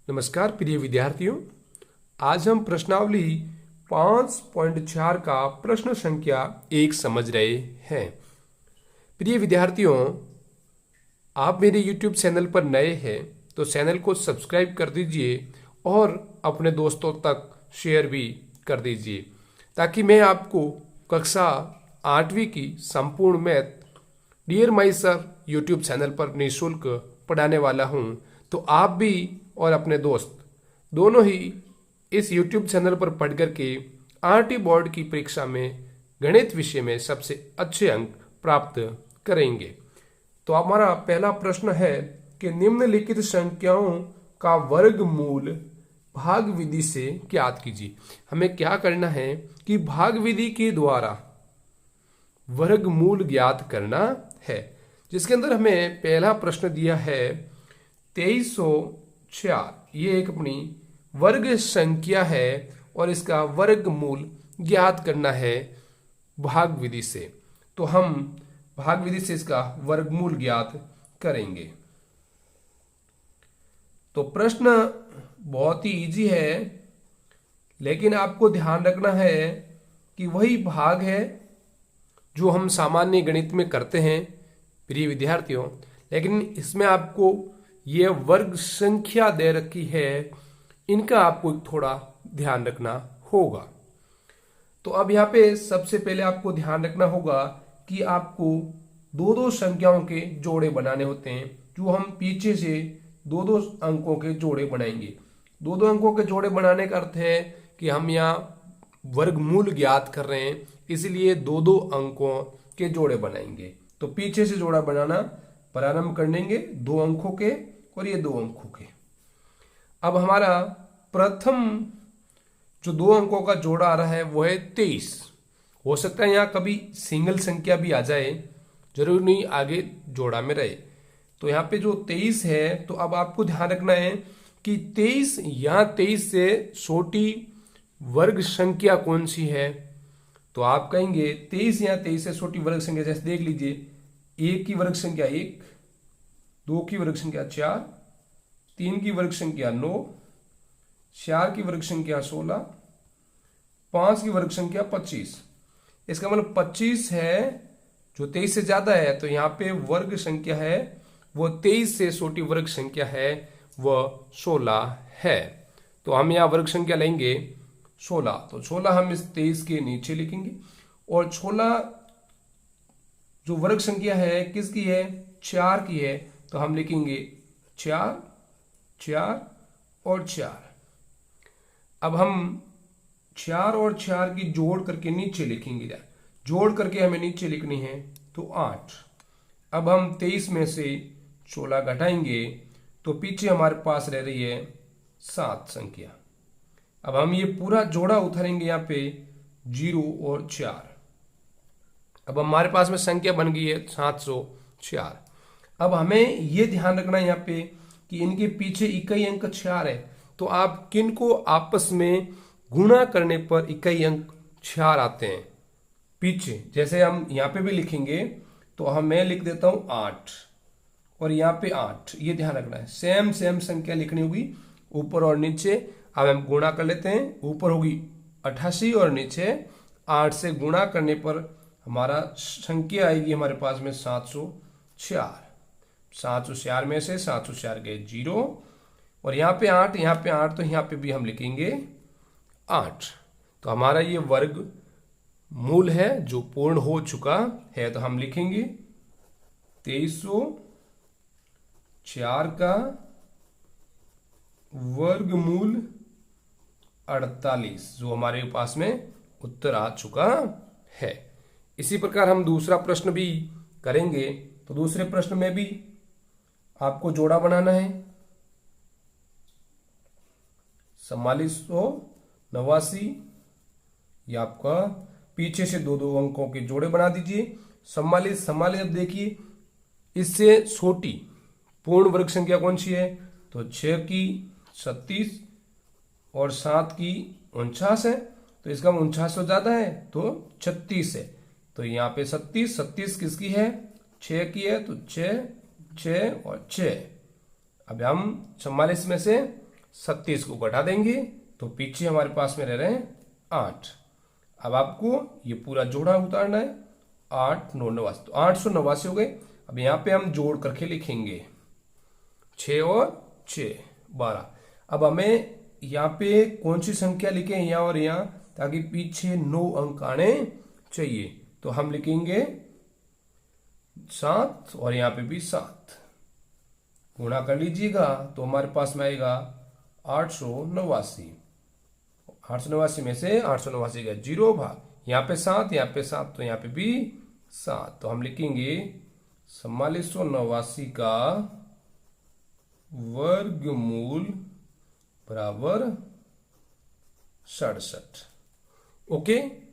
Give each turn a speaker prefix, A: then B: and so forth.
A: नमस्कार प्रिय विद्यार्थियों, आज हम प्रश्नावली 5.4 का प्रश्न संख्या 1 समझ रहे हैं। प्रिय विद्यार्थियों, आप मेरे YouTube चैनल पर नए हैं तो चैनल को सब्सक्राइब कर दीजिए और अपने दोस्तों तक शेयर भी कर दीजिए ताकि मैं आपको कक्षा 8वीं की संपूर्ण math dear my sir YouTube channel पर निःशुल्क पढ़ाने वाला हूं। तो आप भी और अपने दोस्त दोनों ही इस YouTube चैनल पर पढ़ करके आरटी बोर्ड की परीक्षा में गणित विषय में सबसे अच्छे अंक प्राप्त करेंगे। तो हमारा पहला प्रश्न है कि निम्नलिखित संख्याओं का वर्गमूल भाग विधि से ज्ञात कीजिए। हमें क्या करना है कि भाग विधि के द्वारा वर्गमूल ज्ञात करना है, जिसके अंदर हमें पहला प्रश्न दिया है 2304। ये एक अपनी वर्ग संख्या है और इसका वर्गमूल ज्ञात करना है भाग विधि से। तो हम भाग विधि से इसका वर्गमूल ज्ञात करेंगे। तो प्रश्न बहुत ही इजी है, लेकिन आपको ध्यान रखना है कि वही भाग है जो हम सामान्य गणित में करते हैं प्रिय विद्यार्थियों, लेकिन इसमें आपको ये वर्ग संख्या दे रखी है, इनका आपको थोड़ा ध्यान रखना होगा। तो अब यहाँ पे सबसे पहले आपको ध्यान रखना होगा कि आपको दो दो संख्याओं के जोड़े बनाने होते हैं, जो हम पीछे से दो दो अंकों के जोड़े बनाएंगे। दो दो अंकों के जोड़े बनाने का अर्थ है कि हम यहाँ वर्गमूल ज्ञात कर रहे हैं, इसलिए दो दो अंकों के जोड़े बनाएंगे। तो पीछे से जोड़ा बनाना प्रारंभ करेंगे, दो अंकों के और ये दो अंकों के। अब हमारा प्रथम जो दो अंकों का जोड़ा आ रहा है वो है 23। हो सकता है यहाँ कभी सिंगल संख्या भी आ जाए, जरूर नहीं आगे जोड़ा में रहे। तो यहाँ पे जो 23 है, तो अब आपको ध्यान रखना है कि 23 यहाँ 23 से छोटी वर्ग संख्या कौन सी है। तो आप कहेंगे 23 यहाँ 23 से छोटी वर्ग संख्या, जैसे देख लीजिए, 1 की वर्ग संख्या 1, 2 की वर्ग संख्या 4, 3 की वर्ग संख्या 9, 4 की वर्ग संख्या 16, 5 की वर्ग संख्या 25। इसका मतलब 25 है, जो 23 से ज्यादा है, तो यहाँ पे वर्ग संख्या है वो 23 से छोटी वर्ग संख्या है वह 16 है। तो हम यहाँ वर्ग संख्या लेंगे 16, तो 16 हम इस 23 के नीचे लिखेंगे। और 16 जो वर्ग संख्या है किसकी है? 4 की है, तो हम लिखेंगे 4, 4 और 4। अब हम 4 और 4 की जोड़ करके नीचे लिखेंगे, जोड़ करके हमें नीचे लिखनी है तो 8। अब हम 23 में से 16 घटाएंगे तो पीछे हमारे पास रह रही है 7 संख्या। अब हम ये पूरा जोड़ा उतारेंगे यहाँ पे 0 और 4। अब हमारे पास में संख्या बन गई है 704। अब हमें ये ध्यान रखना है यहाँ पे कि इनके पीछे इकाई अंक 4 है, तो आप किन को आपस में गुणा करने पर इकाई अंक 4 आते हैं पीछे। जैसे हम यहाँ पे भी लिखेंगे, तो मैं लिख देता हूं 8 और यहाँ पे 8, ये ध्यान रखना है। सेम सेम संख्या लिखनी होगी ऊपर और नीचे। अब हम गुणा कर लेते हैं, ऊपर होगी 88 और नीचे 8 से गुणा करने पर हमारा संख्या आएगी हमारे पास में 704। 704 में से 704 गए 0 और यहाँ पे 8, यहाँ पे 8, तो यहाँ पे भी हम लिखेंगे 8। तो हमारा ये वर्ग मूल है जो पूर्ण हो चुका है, तो हम लिखेंगे 2304 का वर्गमूल 48, जो हमारे पास में उत्तर आ चुका है। इसी प्रकार हम दूसरा प्रश्न भी करेंगे। तो दूसरे प्रश्न में भी आपको जोड़ा बनाना है। 4489, ये आपका पीछे से दो दो अंकों के जोड़े बना दीजिए। 44, अब देखिए, इससे छोटी पूर्ण वर्ग संख्या कौन सी है? तो 6 की 37 और 7 की 49 है, तो इसका 49 से ज्यादा है तो 36 है। तो यहाँ पे 37 किसकी है? 6 की है, तो 6, 6 और 6। अब हम 44 में से 37 को घटा देंगे तो पीछे हमारे पास में रह रहे हैं 8। अब आपको ये पूरा जोड़ा उतारना है। 8 9 89, तो 889 हो गए। अब यहां पे हम जोड़ करके लिखेंगे 6 और 6 12। अब हमें यहाँ पे कौन सी संख्या लिखें, यहाँ और यहाँ, ताकि पीछे 9 अंक आने चाहिए। तो हम लिखेंगे 7 और यहाँ पे भी 7, गुणा कर लीजिएगा तो हमारे पास में आएगा 889। 889 में से 889 का 0 भाग, यहाँ पे 7 यहाँ पे 7, तो यहाँ पे भी 7। तो हम लिखेंगे 4489 का वर्गमूल बराबर 67। ओके।